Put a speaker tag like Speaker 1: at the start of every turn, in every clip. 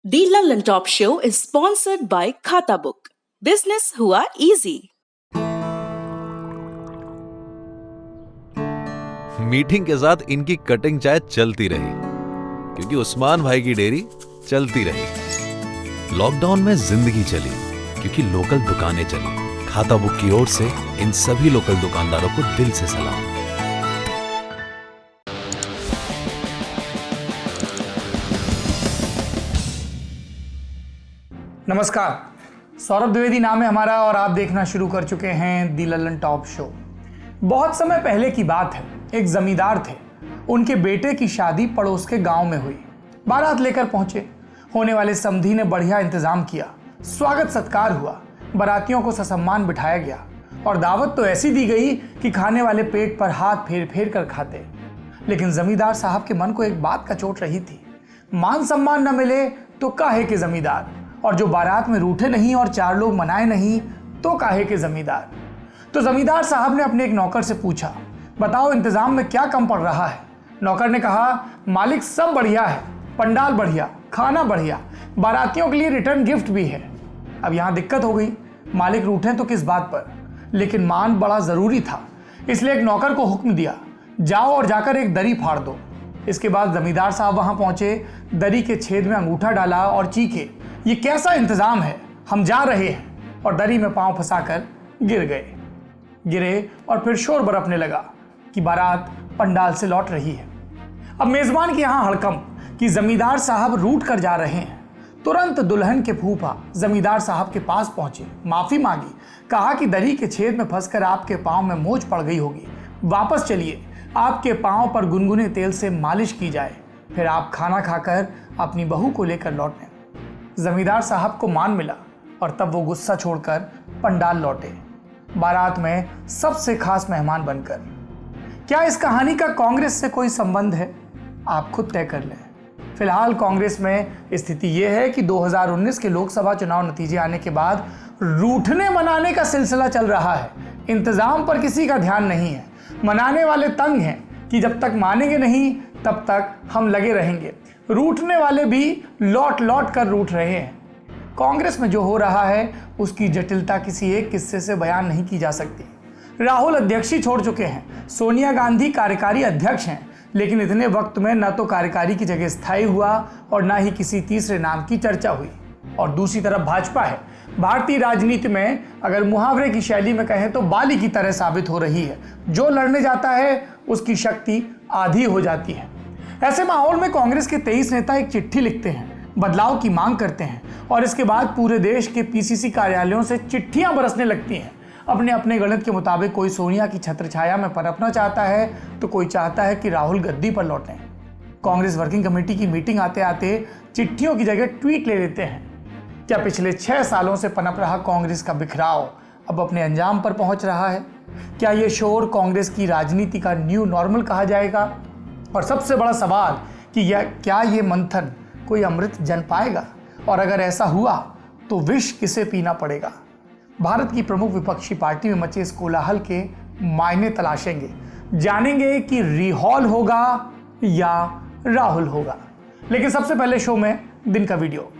Speaker 1: The London Top Show is sponsored by Khata Book. Business हुआ easy.
Speaker 2: Meeting के साथ इनकी कटिंग चाय चलती रही क्योंकि उस्मान भाई की डेयरी चलती रही। लॉकडाउन में जिंदगी चली क्योंकि लोकल दुकानें चली। खाता बुक की ओर से इन सभी लोकल दुकानदारों को दिल से सलाम।
Speaker 3: नमस्कार, सौरभ द्विवेदी नाम है हमारा और आप देखना शुरू कर चुके हैं दी लंदन टॉप शो। बहुत समय पहले की बात है, एक जमींदार थे। उनके बेटे की शादी पड़ोस के गांव में हुई। बारात लेकर पहुंचे। होने वाले समधी ने बढ़िया इंतजाम किया। स्वागत सत्कार हुआ, बारातियों को ससम्मान बिठाया गया और दावत तो ऐसी दी गई कि खाने वाले पेट पर हाथ फेर फेर कर खाते। लेकिन जमींदार साहब के मन को एक बात का चोट रही थी, मान सम्मान न मिले तो काहे के जमींदार, और जो बारात में रूठे नहीं और चार लोग मनाए नहीं तो काहे के जमींदार। तो जमींदार साहब ने अपने एक नौकर से पूछा, बताओ इंतजाम में क्या कम पड़ रहा है। नौकर ने कहा, मालिक सब बढ़िया है, पंडाल बढ़िया, खाना बढ़िया, बारातियों के लिए रिटर्न गिफ्ट भी है। अब यहाँ दिक्कत हो गई, मालिक रूठे तो किस बात पर, लेकिन मान बड़ा जरूरी था, इसलिए एक नौकर को हुक्म दिया, जाओ और जाकर एक दरी फाड़ दो। इसके बाद जमींदार साहब वहां पहुंचे, दरी के छेद में अंगूठा डाला और चीखे, ये कैसा इंतजाम है, हम जा रहे हैं, और दरी में पांव फंसाकर गिरे और फिर शोर बरपने लगा कि बारात पंडाल से लौट रही है। अब मेजबान के यहां हड़कंप कि जमींदार साहब रूठ कर जा रहे हैं। तुरंत दुल्हन के फूफा जमींदार साहब के पास पहुंचे, माफी मांगी, कहा कि दरी के छेद में फंसकर आपके पांव में मोच पड़ गई होगी, वापस चलिए, आपके पांव पर गुनगुने तेल से मालिश की जाए, फिर आप खाना खाकर अपनी बहू को लेकर लौटें। जमींदार साहब को मान मिला और तब वो गुस्सा छोड़कर पंडाल लौटे, बारात में सबसे खास मेहमान बनकर। क्या इस कहानी का कांग्रेस से कोई संबंध है? आप खुद तय कर लें। फिलहाल कांग्रेस में स्थिति यह है कि 2019 के लोकसभा चुनाव नतीजे आने के बाद रूठने मनाने का सिलसिला चल रहा है। इंतजाम पर किसी का ध्यान नहीं है। मनाने वाले तंग हैं कि जब तक मानेंगे नहीं तब तक हम लगे रहेंगे। रूठने वाले भी लौट लौट कर रूठ रहे हैं। कांग्रेस में जो हो रहा है उसकी जटिलता किसी एक किस्से से बयान नहीं की जा सकती। राहुल अध्यक्षी छोड़ चुके हैं, सोनिया गांधी कार्यकारी अध्यक्ष हैं, लेकिन इतने वक्त में न तो कार्यकारी की जगह स्थायी हुआ और न ही किसी तीसरे नाम की चर्चा हुई। और दूसरी तरफ भाजपा है, भारतीय राजनीति में अगर मुहावरे की शैली में कहें तो बाली की तरह साबित हो रही है। जो लड़ने जाता है उसकी शक्ति आधी हो जाती है। ऐसे माहौल में कांग्रेस के 23 नेता एक चिट्ठी लिखते हैं, बदलाव की मांग करते हैं और इसके बाद पूरे देश के पीसीसी कार्यालयों से चिट्ठियां बरसने लगती हैं। अपने अपने गणित के मुताबिक कोई सोनिया की छत्रछाया में पनपना चाहता है तो कोई चाहता है कि राहुल गद्दी पर लौटें। कांग्रेस वर्किंग कमेटी की मीटिंग आते आते चिट्ठियों की जगह ट्वीट ले लेते हैं। क्या पिछले 6 सालों से पनप रहा कांग्रेस का बिखराव अब अपने अंजाम पर पहुंच रहा है? क्या ये शोर कांग्रेस की राजनीति का न्यू नॉर्मल कहा जाएगा? और सबसे बड़ा सवाल कि क्या ये मंथन कोई अमृत जन पाएगा? और अगर ऐसा हुआ तो विष किसे पीना पड़ेगा? भारत की प्रमुख विपक्षी पार्टी में मचे इस कोलाहल के मायने तलाशेंगे, जानेंगे कि रिहॉल होगा या राहुल होगा। लेकिन सबसे पहले शो में दिन का वीडियो।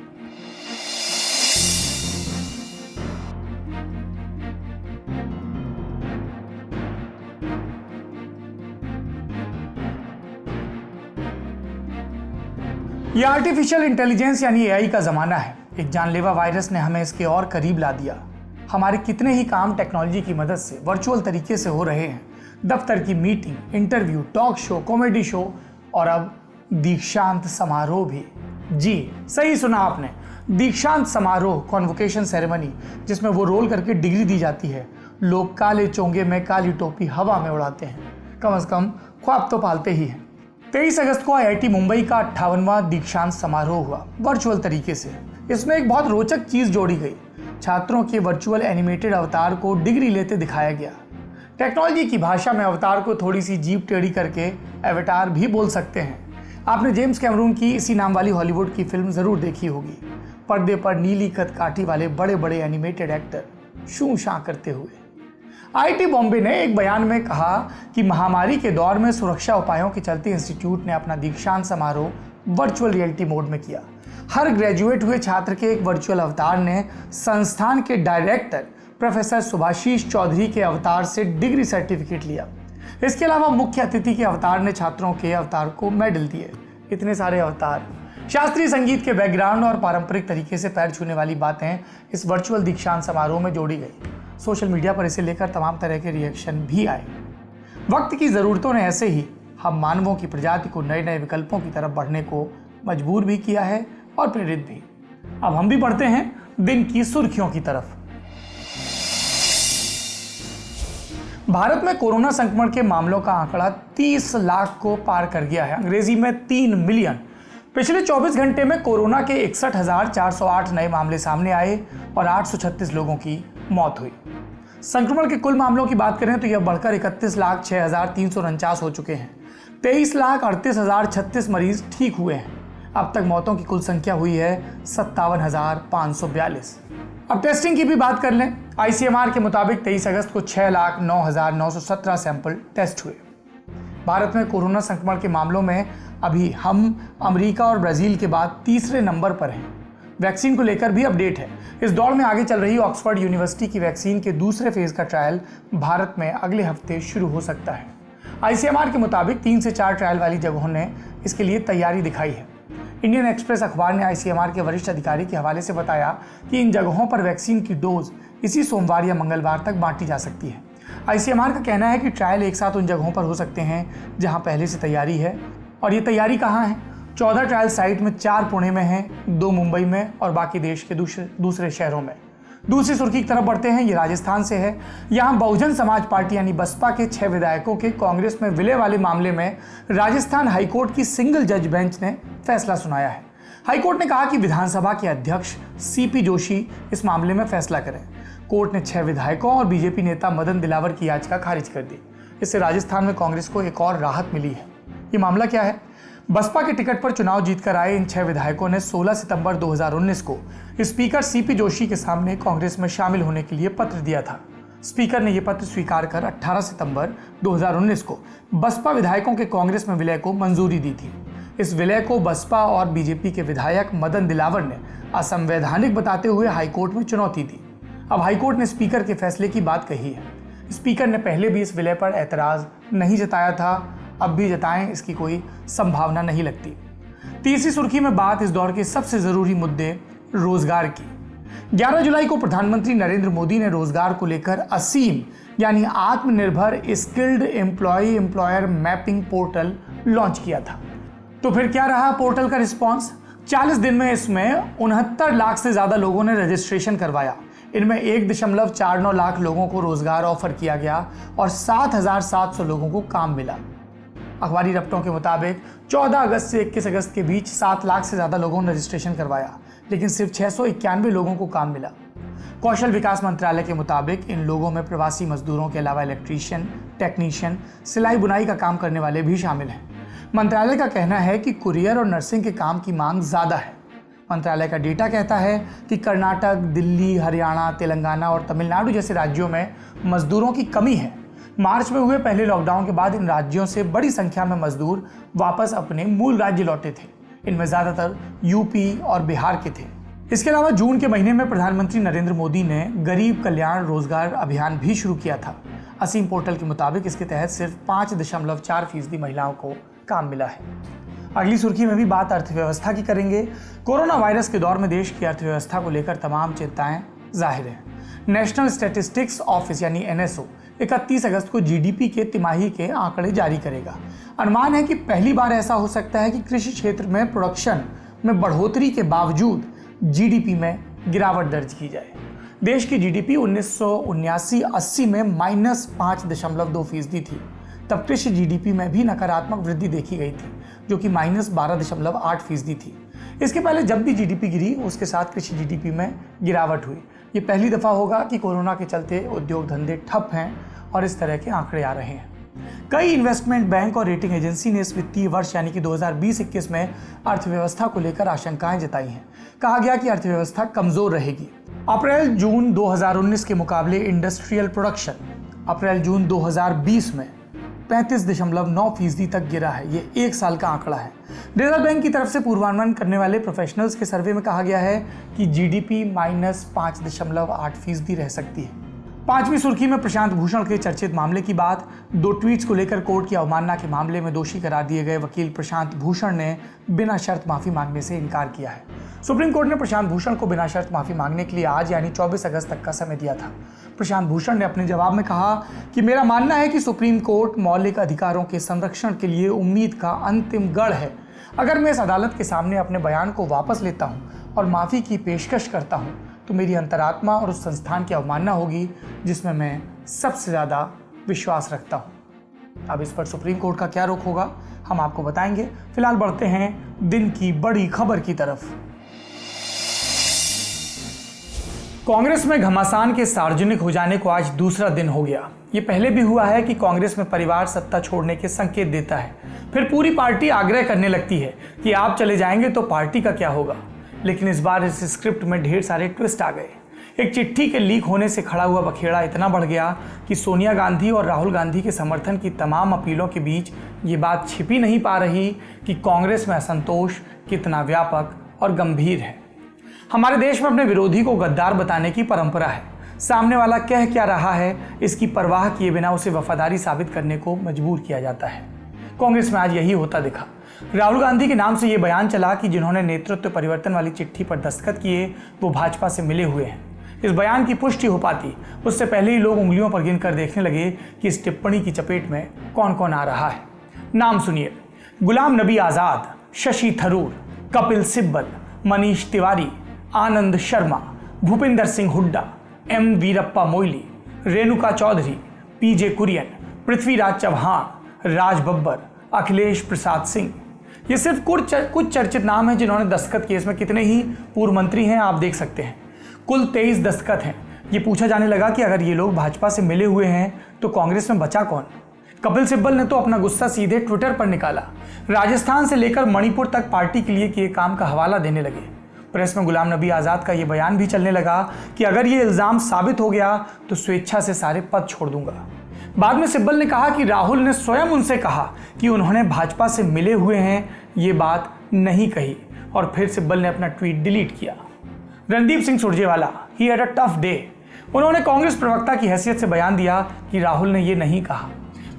Speaker 3: यह आर्टिफिशियल इंटेलिजेंस यानी एआई का ज़माना है। एक जानलेवा वायरस ने हमें इसके और करीब ला दिया। हमारे कितने ही काम टेक्नोलॉजी की मदद से वर्चुअल तरीके से हो रहे हैं। दफ्तर की meeting, interview, talk show, comedy show और अब दीक्षांत समारोह भी। जी सही सुना आपने, दीक्षांत समारोह, कॉन्वोकेशन सेरेमनी, जिसमें वो रोल करके डिग्री दी जाती है। लोग काले चोंगे में काली टोपी हवा में उड़ाते हैं। कम से कम ख्वाब तो पालते ही हैं। 23 अगस्त को आईआईटी मुंबई का 58वां दीक्षांत समारोह हुआ वर्चुअल तरीके से। इसमें एक बहुत रोचक चीज जोड़ी गई, छात्रों के वर्चुअल एनिमेटेड अवतार को डिग्री लेते दिखाया गया। टेक्नोलॉजी की भाषा में अवतार को थोड़ी सी जीभ टेढ़ी करके एवेटार भी बोल सकते हैं। आपने जेम्स कैमरून की इसी नाम वाली हॉलीवुड की फिल्म जरूर देखी होगी। पर्दे पर नीली कदकाठी वाले बड़े बड़े एनिमेटेड एक्टर शू शां करते हुए। आईआईटी बॉम्बे ने एक बयान में कहा कि महामारी के दौर में सुरक्षा उपायों के चलते इंस्टीट्यूट ने अपना दीक्षांत समारोह वर्चुअल रियलिटी मोड में किया। हर ग्रेजुएट हुए छात्र के एक वर्चुअल अवतार ने संस्थान के डायरेक्टर प्रोफेसर सुभाशीष चौधरी के अवतार से डिग्री सर्टिफिकेट लिया। इसके अलावा मुख्य अतिथि के अवतार ने छात्रों के अवतार को मेडल दिए। इतने सारे अवतार, शास्त्रीय संगीत के बैकग्राउंड और पारंपरिक तरीके से पैर छूने वाली बातें इस वर्चुअल दीक्षांत समारोह में जोड़ी गई। सोशल मीडिया पर इसे लेकर तमाम तरह के रिएक्शन भी आए। वक्त की ज़रूरतों ने ऐसे ही हम मानवों की प्रजाति को नए नए विकल्पों की तरफ बढ़ने को मजबूर भी किया है और प्रेरित भी। अब हम भी बढ़ते हैं दिन की सुर्खियों की तरफ। भारत में कोरोना संक्रमण के मामलों का आंकड़ा 30 लाख को पार कर गया है, अंग्रेजी में 3 मिलियन। पिछले 24 घंटे में कोरोना के 61,408 नए मामले सामने आए और 836 लोगों की मौत हुई। संक्रमण के कुल मामलों की बात करें तो यह बढ़कर 31,06,349 हो चुके हैं। 23,38,036 मरीज ठीक हुए हैं। अब तक मौतों की कुल संख्या हुई है 57,542। अब टेस्टिंग की भी बात कर लें। आईसीएमआर के मुताबिक 23 अगस्त को 6,09,917 सैंपल टेस्ट हुए। भारत में कोरोना संक्रमण के मामलों में अभी हम अमेरिका और ब्राजील के बाद तीसरे नंबर पर हैं। वैक्सीन को लेकर भी अपडेट है। इस दौड़ में आगे चल रही ऑक्सफोर्ड यूनिवर्सिटी की वैक्सीन के दूसरे फेज का ट्रायल भारत में अगले हफ्ते शुरू हो सकता है। आईसीएमआर के मुताबिक 3 से 4 ट्रायल वाली जगहों ने इसके लिए तैयारी दिखाई है। इंडियन एक्सप्रेस अखबार ने आईसीएमआर के वरिष्ठ अधिकारी के हवाले से बताया कि इन जगहों पर वैक्सीन की डोज इसी सोमवार या मंगलवार तक बांटी जा सकती है। आईसीएमआर का कहना है कि ट्रायल एक साथ उन जगहों पर हो सकते हैं जहां पहले से तैयारी है। और ये तैयारी कहाँ है? 14 ट्रायल साइट में 4 पुणे में हैं, 2 मुंबई में और बाकी देश के दूसरे शहरों में। दूसरी सुर्खी की तरफ बढ़ते हैं। ये राजस्थान से है। यहाँ बहुजन समाज पार्टी यानी बसपा के 6 विधायकों के कांग्रेस में विलय वाले मामले में राजस्थान हाईकोर्ट की सिंगल जज बेंच ने फैसला सुनाया है। हाईकोर्ट ने कहा कि विधानसभा के अध्यक्ष सीपी जोशी इस मामले में फैसला करें। कोर्ट ने 6 विधायकों और बीजेपी नेता मदन दिलावर की याचिका खारिज कर दी। इससे राजस्थान में कांग्रेस को एक और राहत मिली है। ये मामला क्या है? बसपा के टिकट पर चुनाव जीतकर आए इन 6 विधायकों ने 16 सितंबर 2019 को स्पीकर सीपी जोशी के सामने कांग्रेस में शामिल होने के लिए पत्र दिया था। स्पीकर ने यह पत्र स्वीकार कर 18 सितंबर 2019 को बसपा विधायकों के कांग्रेस में विलय को मंजूरी दी थी। इस विलय को बसपा और बीजेपी के विधायक मदन दिलावर ने असंवैधानिक बताते हुए हाईकोर्ट में चुनौती दी। अब हाईकोर्ट ने स्पीकर के फैसले की बात कही है। स्पीकर ने पहले भी इस विलय पर ऐतराज नहीं जताया था, अब भी जताएं इसकी कोई संभावना नहीं लगती। तीसरी सुर्खी में बात इस दौर के सबसे जरूरी मुद्दे रोजगार की। 11 जुलाई को प्रधानमंत्री नरेंद्र मोदी ने रोजगार को लेकर असीम यानी Aatmanirbhar skilled employ employer mapping portal launch किया था। तो फिर क्या रहा पोर्टल का रिस्पॉन्स? 40 दिन में इसमें 69 लाख से ज्यादा लोगों ने रजिस्ट्रेशन करवाया। इनमें 1.49 लाख लोगों को रोजगार ऑफर किया गया और 7,700 लोगों को काम मिला। अखबारी रफ्तों के मुताबिक 14 अगस्त से 21 अगस्त के बीच 7 लाख से ज़्यादा लोगों ने रजिस्ट्रेशन करवाया, लेकिन सिर्फ 691 लोगों को काम मिला। कौशल विकास मंत्रालय के मुताबिक इन लोगों में प्रवासी मजदूरों के अलावा इलेक्ट्रीशियन, टेक्नीशियन, सिलाई बुनाई का काम करने वाले भी शामिल हैं। मंत्रालय का कहना है कि कुरियर और नर्सिंग के काम की मांग ज़्यादा है। मंत्रालय का डेटा कहता है कि कर्नाटक, दिल्ली, हरियाणा, तेलंगाना और तमिलनाडु जैसे राज्यों में मजदूरों की कमी है। मार्च में हुए पहले लॉकडाउन के बाद इन राज्यों से बड़ी संख्या में मजदूर वापस अपने मूल राज्य लौटे थे। इनमें ज़्यादातर यूपी और बिहार के थे। इसके अलावा जून के महीने में प्रधानमंत्री नरेंद्र मोदी ने गरीब कल्याण रोजगार अभियान भी शुरू किया था। असीम पोर्टल के मुताबिक इसके तहत सिर्फ 5.4% महिलाओं को काम मिला है। अगली सुर्खी में भी बात अर्थव्यवस्था की करेंगे। कोरोना वायरस के दौर में देश की अर्थव्यवस्था को लेकर तमाम चिंताएं जाहिर हैं। नेशनल स्टैटिस्टिक्स ऑफिस यानी एनएसओ 31 अगस्त को जीडीपी के तिमाही के आंकड़े जारी करेगा। अनुमान है कि पहली बार ऐसा हो सकता है कि कृषि क्षेत्र में प्रोडक्शन में बढ़ोतरी के बावजूद जीडीपी में गिरावट दर्ज की जाए। देश की जीडीपी 1979-80 में -5.2% थी। तब कृषि जीडीपी में भी नकारात्मक वृद्धि देखी गई थी, जो कि -12.8% थी। इसके पहले जब भी जीडीपी गिरी, उसके साथ कृषि जीडीपी में गिरावट हुई। ये पहली दफा होगा कि कोरोना के चलते उद्योग धंधे ठप हैं और इस तरह के आंकड़े आ रहे हैं। कई इन्वेस्टमेंट बैंक और रेटिंग एजेंसी ने इस वित्तीय वर्ष यानी कि 2020-21 में अर्थव्यवस्था को लेकर आशंकाएं जताई हैं। कहा गया कि अर्थव्यवस्था कमजोर रहेगी। अप्रैल-जून 2019 के मुकाबले इंडस्ट्रियल प्रोडक्शन अप्रैल-जून 2020 में 35.9% तक गिरा है। ये एक साल का आंकड़ा है। रिजर्व बैंक की तरफ से पूर्वानुमान करने वाले प्रोफेशनल्स के सर्वे में कहा गया है कि जीडीपी -5.8% रह सकती है। पांचवी सुर्खी में प्रशांत भूषण के चर्चित मामले की बात। 2 ट्वीट्स को लेकर कोर्ट की अवमानना के मामले में दोषी करार दिए गए वकील प्रशांत भूषण ने बिना शर्त माफी मांगने से इनकार किया है। सुप्रीम कोर्ट ने प्रशांत भूषण को बिना शर्त माफी मांगने के लिए आज यानी 24 अगस्त तक का समय दिया था। प्रशांत भूषण ने अपने जवाब में कहा कि मेरा मानना है कि सुप्रीम कोर्ट मौलिक अधिकारों के संरक्षण के लिए उम्मीद का अंतिम गढ़ है। अगर मैं इस अदालत के सामने अपने बयान को वापस लेता हूं और माफी की पेशकश करता हूं तो मेरी अंतरात्मा और उस संस्थान की अवमानना होगी जिसमें मैं सबसे ज़्यादा विश्वास रखता हूं। अब इस पर सुप्रीम कोर्ट का क्या रुख होगा हम आपको बताएंगे। फिलहाल बढ़ते हैं दिन की बड़ी खबर की तरफ। कांग्रेस में घमासान के सार्वजनिक हो जाने को आज दूसरा दिन हो गया। ये पहले भी हुआ है कि कांग्रेस में परिवार सत्ता छोड़ने के संकेत देता है, फिर पूरी पार्टी आग्रह करने लगती है कि आप चले जाएंगे तो पार्टी का क्या होगा। लेकिन इस बार इस स्क्रिप्ट में ढेर सारे ट्विस्ट आ गए। एक चिट्ठी के लीक होने से खड़ा हुआ बखेड़ा इतना बढ़ गया कि सोनिया गांधी और राहुल गांधी के समर्थन की तमाम अपीलों के बीच ये बात छिपी नहीं पा रही कि कांग्रेस में असंतोष कितना व्यापक और गंभीर है। हमारे देश में अपने विरोधी को गद्दार बताने की परंपरा है। सामने वाला कह क्या रहा है इसकी परवाह किए बिना उसे वफादारी साबित करने को मजबूर किया जाता है। कांग्रेस में आज यही होता दिखा। राहुल गांधी के नाम से यह बयान चला कि जिन्होंने नेतृत्व परिवर्तन वाली चिट्ठी पर दस्तखत किए वो भाजपा से मिले हुए हैं। इस बयान की पुष्टि हो पाती उससे पहले ही लोग उंगलियों पर गिनकर देखने लगे कि इस टिप्पणी की चपेट में कौन कौन आ रहा है। नाम सुनिए: गुलाम नबी आजाद, शशि थरूर, कपिल सिब्बल, मनीष तिवारी, आनंद शर्मा, भूपिंदर सिंह हुड्डा, एम वीरप्पा मोइली, रेणुका चौधरी, पीजे कुरियन, पृथ्वीराज चौहान, राज बब्बर, अखिलेश प्रसाद सिंह। ये सिर्फ कुछ चर्चित नाम हैं जिन्होंने दस्तखत किए। इसमें कितने ही पूर्व मंत्री हैं आप देख सकते हैं। कुल 23 दस्तखत हैं। ये पूछा जाने लगा कि अगर ये लोग भाजपा से मिले हुए हैं तो कांग्रेस में बचा कौन। कपिल सिब्बल ने तो अपना गुस्सा सीधे ट्विटर पर निकाला। राजस्थान से लेकर मणिपुर तक पार्टी के लिए किए काम का हवाला देने लगे। प्रेस में गुलाम नबी आज़ाद का ये बयान भी चलने लगा कि अगर ये इल्ज़ाम साबित हो गया तो स्वेच्छा से सारे पद छोड़ दूंगा। बाद में सिब्बल ने कहा कि राहुल ने स्वयं उनसे कहा कि उन्होंने भाजपा से मिले हुए हैं, ये बात नहीं कही और फिर सिब्बल ने अपना ट्वीट डिलीट किया। Randeep Singh Surjewala, he had a tough day. उन्होंने कांग्रेस प्रवक्ता की हैसियत से बयान दिया कि राहुल ने ये नहीं कहा।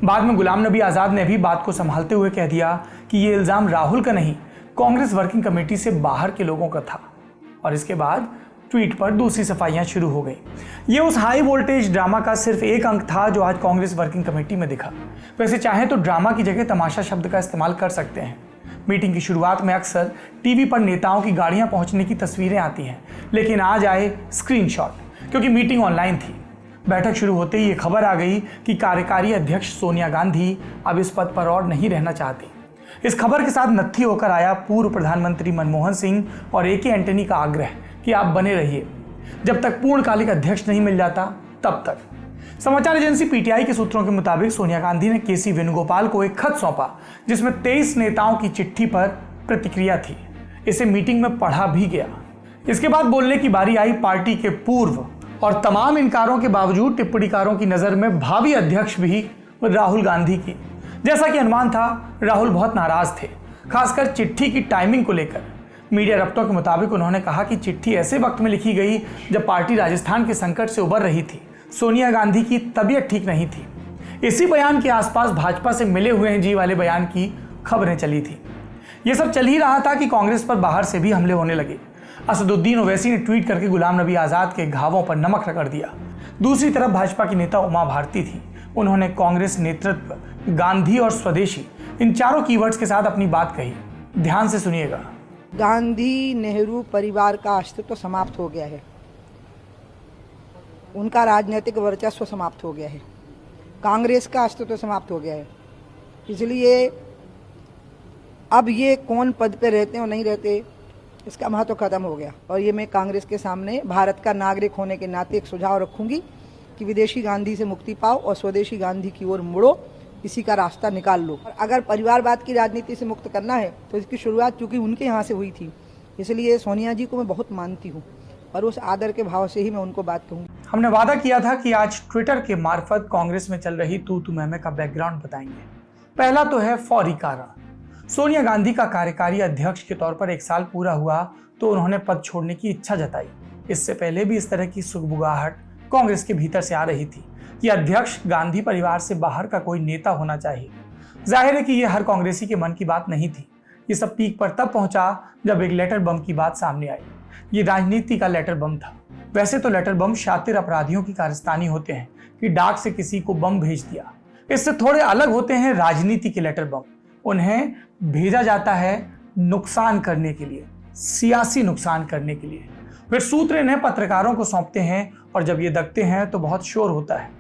Speaker 3: बाद में गुलाम नबी आज़ाद ने भी बात को संभालते हुए कह दिया कि ये इल्ज़ाम राहुल का नहीं, कांग्रेस वर्किंग कमेटी से बाहर के लोगों का था। और इसके बाद ट्वीट पर दूसरी सफाइयां शुरू हो गई। ये उस हाई वोल्टेज ड्रामा का सिर्फ एक अंक था जो आज कांग्रेस वर्किंग कमेटी में दिखा। वैसे चाहे तो ड्रामा की जगह तमाशा शब्द का इस्तेमाल कर सकते हैं। मीटिंग की शुरुआत में अक्सर टीवी पर नेताओं की गाड़ियां पहुंचने की तस्वीरें आती हैं, लेकिन आज आए स्क्रीनशॉट क्योंकि मीटिंग ऑनलाइन थी। बैठक शुरू होते ही ये खबर आ गई कि कार्यकारी अध्यक्ष सोनिया गांधी अब इस पद पर और नहीं रहना चाहती। इस खबर के साथ नत्थी होकर आया पूर्व प्रधानमंत्री मनमोहन सिंह और ए के एंटनी का आग्रह कि आप बने रहिए, जब तक पूर्णकालिक अध्यक्ष नहीं मिल जाता तब तक। समाचार एजेंसी पीटीआई के सूत्रों के मुताबिक सोनिया गांधी ने केसी वेणुगोपाल को एक खत सौंपा जिसमें 23 नेताओं की चिट्ठी पर प्रतिक्रिया थी। इसे मीटिंग में पढ़ा भी गया। इसके बाद बोलने की बारी आई पार्टी के पूर्व और तमाम इनकारों के बावजूद टिप्पणीकारों की नजर में भावी अध्यक्ष भी राहुल गांधी की। जैसा कि अनुमान था, राहुल बहुत नाराज थे, खासकर चिट्ठी की टाइमिंग को लेकर। मीडिया रब्तों के मुताबिक उन्होंने कहा कि चिट्ठी ऐसे वक्त में लिखी गई जब पार्टी राजस्थान के संकट से उबर रही थी। सोनिया गांधी की तबीयत ठीक नहीं थी। इसी बयान के आसपास भाजपा से मिले हुए हैं जी वाले बयान की खबरें चली थी। ये सब चल ही रहा था कि कांग्रेस पर बाहर से भी हमले होने लगे। असदुद्दीन ओवैसी ने ट्वीट करके गुलाम नबी आज़ाद के घावों पर नमक रगड़ दिया। दूसरी तरफ भाजपा की नेता उमा भारती थी। उन्होंने कांग्रेस नेतृत्व, गांधी और स्वदेशी, इन चारों कीवर्ड्स के साथ अपनी बात कही। ध्यान से सुनिएगा।
Speaker 4: गांधी नेहरू परिवार का अस्तित्व समाप्त हो गया है। उनका राजनीतिक वर्चस्व समाप्त हो गया है। कांग्रेस का अस्तित्व समाप्त हो गया है। इसलिए अब ये कौन पद पे रहते और नहीं रहते, इसका महत्व खत्म हो गया। और ये मैं कांग्रेस के सामने भारत का नागरिक होने के नाते एक सुझाव रखूंगी कि विदेशी गांधी से मुक्ति पाओ और स्वदेशी गांधी की ओर मुड़ो, इसी का रास्ता निकाल लो। और अगर परिवारवाद की राजनीति से मुक्त करना है तो इसकी शुरुआत चूंकि उनके यहाँ से हुई थी, इसलिए सोनिया जी को मैं बहुत मानती हूँ और उस आदर के भाव से ही मैं उनको बात कहूँगी।
Speaker 3: हमने वादा किया था कि आज ट्विटर के मार्फत कांग्रेस में चल रही तू मैं का बैकग्राउंड बताएंगे। पहला तो है फौरी कारण। सोनिया गांधी का कार्यकारी अध्यक्ष के तौर पर 1 साल पूरा हुआ तो उन्होंने पद छोड़ने की इच्छा जताई। इससे पहले भी इस तरह की सुगबुगाहट कांग्रेस के भीतर से आ रही थी कि अध्यक्ष गांधी परिवार से बाहर का कोई नेता होना चाहिए। जाहिर है कि यह हर कांग्रेसी के मन की बात नहीं थी। ये सब पीक पर तब पहुंचा जब एक लेटर बम की बात सामने आई। ये राजनीति का लेटर बम था। वैसे तो लेटर बम शातिर अपराधियों की कारस्तानी होते हैं कि डाक से किसी को बम भेज दिया। इससे थोड़े अलग होते हैं राजनीति के लेटर बम। उन्हें भेजा जाता है नुकसान करने के लिए, सियासी नुकसान करने के लिए। फिर सूत्र इन्हें पत्रकारों को सौंपते हैं और जब ये दगते हैं तो बहुत शोर होता है।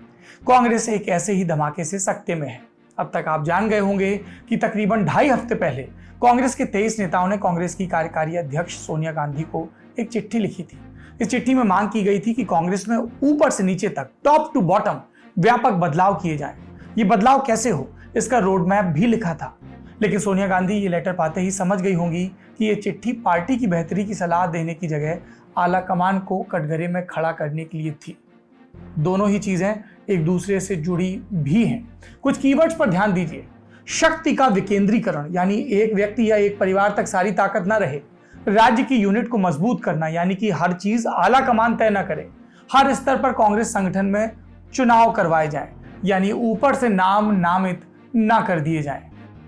Speaker 3: कांग्रेस एक ऐसे ही धमाके से सकते में है। अब तक आप जान गए होंगे कि तकरीबन 2.5 हफ्ते पहले कांग्रेस के 23 नेताओं ने कांग्रेस की कार्यकारी अध्यक्ष सोनिया गांधी को एक चिट्ठी लिखी थी। इस चिट्ठी में मांग की गई थी कि कांग्रेस में ऊपर से नीचे तक, टॉप टू बॉटम, व्यापक बदलाव किए जाएं। ये बदलाव कैसे हो, इसका रोड मैप भी लिखा था। लेकिन सोनिया गांधी ये लेटर पाते ही समझ गई होंगी कि ये चिट्ठी पार्टी की बेहतरी की सलाह देने की जगह आला कमान को कटघरे में खड़ा करने के लिए थी। दोनों ही चीजें एक दूसरे से जुड़ी भी हैं। कुछ कीवर्ड्स पर ध्यान दीजिए। शक्ति का विकेंद्रीकरण, यानी एक व्यक्ति या एक परिवार तक सारी ताकत ना रहे। राज्य की यूनिट को मजबूत करना, यानी कि हर चीज आला कमान तय न करे। हर स्तर पर कांग्रेस संगठन में चुनाव करवाए जाएं, यानी ऊपर से नाम नामित ना कर दिए जाएं।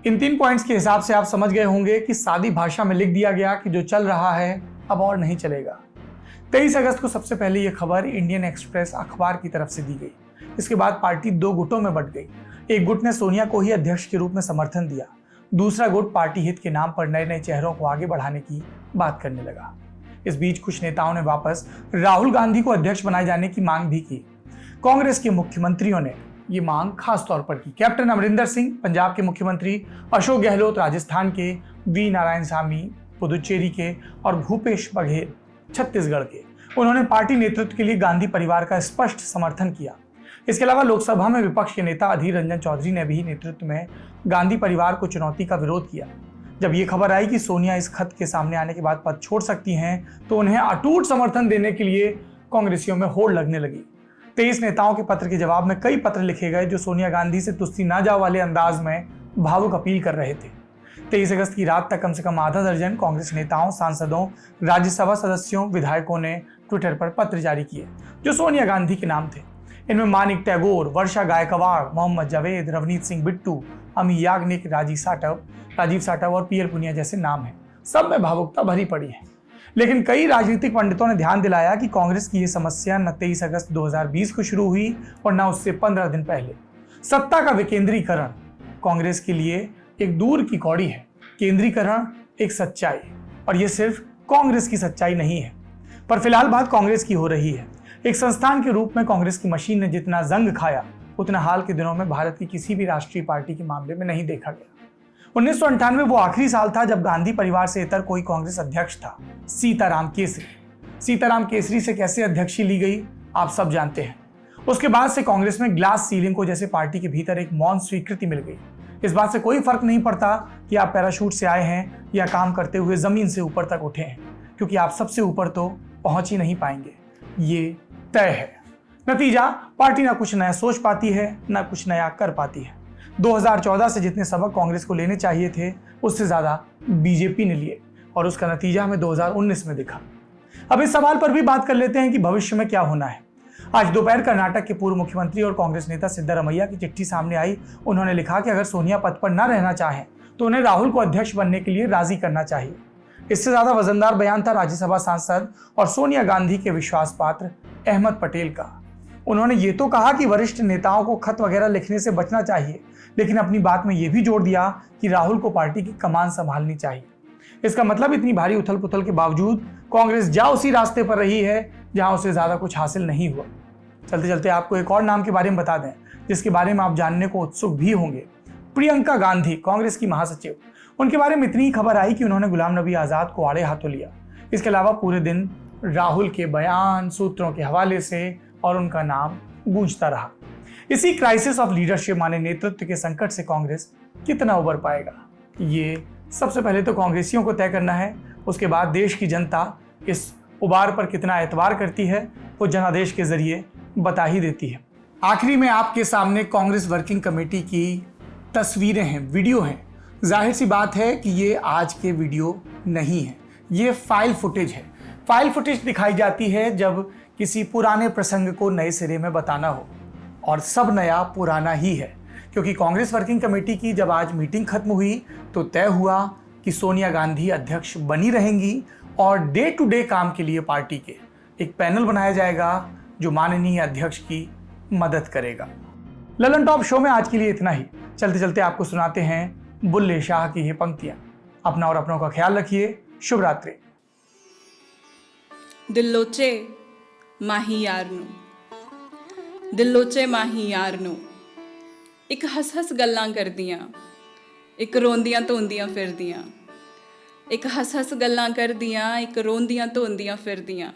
Speaker 3: इन 3 पॉइंट्स के हिसाब से आप समझ गए होंगे कि सादी भाषा में लिख दिया गया कि जो चल रहा है अब और नहीं चलेगा। 23 अगस्त को सबसे पहले यह खबर इंडियन एक्सप्रेस अखबार की तरफ से दी गई। इसके बाद पार्टी 2 गुटों में बंट गई। एक गुट ने सोनिया को ही अध्यक्ष के रूप में समर्थन दिया। दूसरा गुट पार्टी हित के नाम पर नए नए चेहरों को आगे बढ़ाने की बात करने लगा। इस बीच कुछ नेताओं ने वापस राहुल गांधी को अध्यक्ष बनाए जाने की मांग भी की। कांग्रेस के मुख्यमंत्रियों ने ये मांग खास तौर पर की। कैप्टन अमरिंदर सिंह पंजाब के मुख्यमंत्री, अशोक गहलोत राजस्थान के, वी नारायणसामी पुदुचेरी के और भूपेश बघेल छत्तीसगढ़ के। उन्होंने पार्टी नेतृत्व के लिए गांधी परिवार का स्पष्ट समर्थन किया। इसके अलावा लोकसभा में विपक्ष के नेता अधीर रंजन चौधरी ने भी नेतृत्व में गांधी परिवार को चुनौती का विरोध किया। जब ये खबर आई कि सोनिया इस खत के सामने आने के बाद पद छोड़ सकती हैं, तो उन्हें अटूट समर्थन देने के लिए कांग्रेसियों में होड़ लगने लगी। 23 नेताओं के पत्र के जवाब में कई पत्र लिखे गए जो सोनिया गांधी से तुस्ती ना जाओ वाले अंदाज में भावुक अपील कर रहे थे। 23 अगस्त की रात तक कम से कम आधा दर्जन कांग्रेस नेताओं, सांसदों, राज्यसभा सदस्यों, विधायकों ने ट्विटर पर पत्र जारी किए जो सोनिया गांधी के नाम थे। इनमें मानिक टैगोर, वर्षा गायकवाड़, मोहम्मद जावेद, रवनीत सिंह बिट्टू, अमी याग्निक, राजीव साटव और पीएल पुनिया जैसे नाम हैं। सब में भावुकता भरी पड़ी है। लेकिन कई राजनीतिक पंडितों ने ध्यान दिलाया कि कांग्रेस की यह समस्या न 23 अगस्त 2020 को शुरू हुई और न उससे 15 दिन पहले। सत्ता का विकेंद्रीकरण कांग्रेस के लिए एक दूर की कौड़ी है। केंद्रीकरण एक सच्चाई, और यह सिर्फ कांग्रेस की सच्चाई नहीं है। पर फिलहाल बात कांग्रेस की हो रही है। एक संस्थान के रूप में कांग्रेस की मशीन ने जितना जंग खाया उतना हाल के दिनों में भारत की किसी भी राष्ट्रीय पार्टी के मामले में नहीं देखा गया। 1998 वो आखिरी साल था जब गांधी परिवार से इतर कोई कांग्रेस अध्यक्ष था, सीताराम केसरी। सीताराम केसरी से कैसे अध्यक्षी ली गई आप सब जानते हैं। उसके बाद से कांग्रेस में ग्लास सीलिंग को जैसे पार्टी के भीतर एक मौन स्वीकृति मिल गई। इस बात से कोई फर्क नहीं पड़ता कि आप पैराशूट से आए हैं या काम करते हुए जमीन से ऊपर तक उठे हैं, क्योंकि आप सबसे ऊपर तो पहुंच ही नहीं पाएंगे, ये तय है। नतीजा, पार्टी ना कुछ नया सोच पाती है ना कुछ नया कर पाती है। 2014 से जितने सबक कांग्रेस को लेने चाहिए थे उससे ज्यादा बीजेपी ने लिए, और उसका नतीजा हमें 2019 में दिखा। अब इस सवाल पर भी बात कर लेते हैं कि भविष्य में क्या होना है। आज दोपहर कर्नाटक के पूर्व मुख्यमंत्री और कांग्रेस नेता सिद्धरमैया की चिट्ठी सामने आई। उन्होंने लिखा कि अगर सोनिया पद पर न रहना चाहें तो उन्हें राहुल को अध्यक्ष बनने के लिए राजी करना चाहिए। इससे ज्यादा वजनदार बयान था राज्यसभा सांसद और सोनिया गांधी के विश्वास पात्र अहमद पटेल का। उन्होंने ये तो कहा कि वरिष्ठ नेताओं को खत वगैरह लिखने से बचना चाहिए, लेकिन अपनी बात में यह भी जोड़ दिया कि राहुल को पार्टी की कमान संभालनी चाहिए। इसका मतलब इतनी भारी उथल पुथल के बावजूद कांग्रेस जा उसी रास्ते पर रही है जहां उसे ज्यादा कुछ हासिल नहीं हुआ। चलते चलते आपको एक और नाम के बारे में बता दें जिसके बारे में आप जानने को उत्सुक भी होंगे। प्रियंका गांधी, कांग्रेस की महासचिव। उनके बारे में इतनी खबर आई कि उन्होंने गुलाम नबी आजाद को आड़े हाथों लिया। इसके अलावा पूरे दिन राहुल के बयान, सूत्रों के हवाले से और उनका नाम गूंजता रहा। इसी क्राइसिस ऑफ लीडरशिप माने नेतृत्व के संकट से कांग्रेस कितना उबर पाएगा, ये सबसे पहले तो कांग्रेसियों को तय करना है। उसके बाद देश की जनता इस उबार पर कितना एतबार करती है वो जनादेश के जरिए बता ही देती है। आखिरी में आपके सामने कांग्रेस वर्किंग कमेटी की तस्वीरें हैं, वीडियो हैं। जाहिर सी बात है कि ये आज के वीडियो नहीं है, ये फाइल फुटेज है। फाइल फुटेज दिखाई जाती है जब किसी पुराने प्रसंग को नए सिरे में बताना हो, और सब नया पुराना ही है। क्योंकि कांग्रेस वर्किंग कमेटी की जब आज मीटिंग खत्म हुई तो तय हुआ कि सोनिया गांधी अध्यक्ष बनी रहेंगी और डे टू डे काम के लिए पार्टी के एक पैनल बनाया जाएगा जो माननीय अध्यक्ष की मदद करेगा। ललन टॉप शो में आज के लिए इतना ही। चलते चलते आपको सुनाते हैं बुल्ले शाह की ये पंक्तियां। अपना और अपनों का ख्याल रखिए। शुभ रात्रि।
Speaker 5: दिल्लोचे माही यार ਨੂੰ दिल्लोचे माही यार ਨੂੰ ਇੱਕ ਹੱਸ-ਹੱਸ ਗੱਲਾਂ ਕਰਦੀਆਂ, ਇੱਕ ਰੋਂਦੀਆਂ ਧੋਂਦੀਆਂ ਫਿਰਦੀਆਂ, ਇੱਕ ਹੱਸ-ਹੱਸ ਗੱਲਾਂ ਕਰਦੀਆਂ, ਇੱਕ ਰੋਂਦੀਆਂ ਧੋਂਦੀਆਂ ਫਿਰਦੀਆਂ,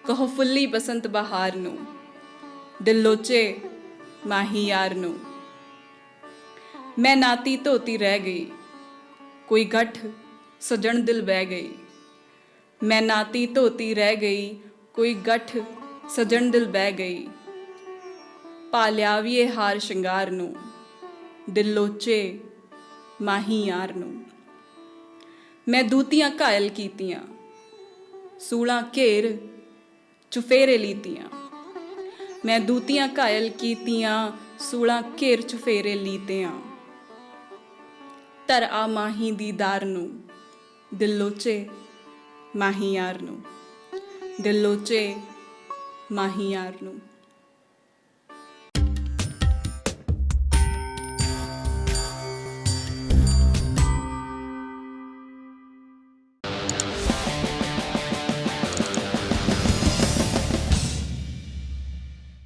Speaker 5: ਕਹੋ ਫੁੱਲੀ ਬਸੰਤ ਬਹਾਰ ਨੂੰ ਦਿल्लोचे ਮਾਹੀ ਯਾਰ ਨੂੰ। ਮੈਂ ਨਾਤੀ ਧੋਤੀ ਰਹਿ ਗਈ, ਕੋਈ ਗੱਠ ਸਜਣ ਦਿਲ ਬਹਿ ਗਈ। मैं नाती धोती रह गई, कोई गठ सजन दिल बह गई। पालिया भी ये हार शिंगार नू दिल्लोचे माही यार नू। मैं दूतियां घायल कीतियां, सूलां घेर चुफेरे लीतियां। मैं दूतियां घायल कीतियां, सूलां घेर चुफेरे लीतियां। धर आ माही दीदार नू दिल्लोचे माही यार नू दिल्लोचे माही यार नू।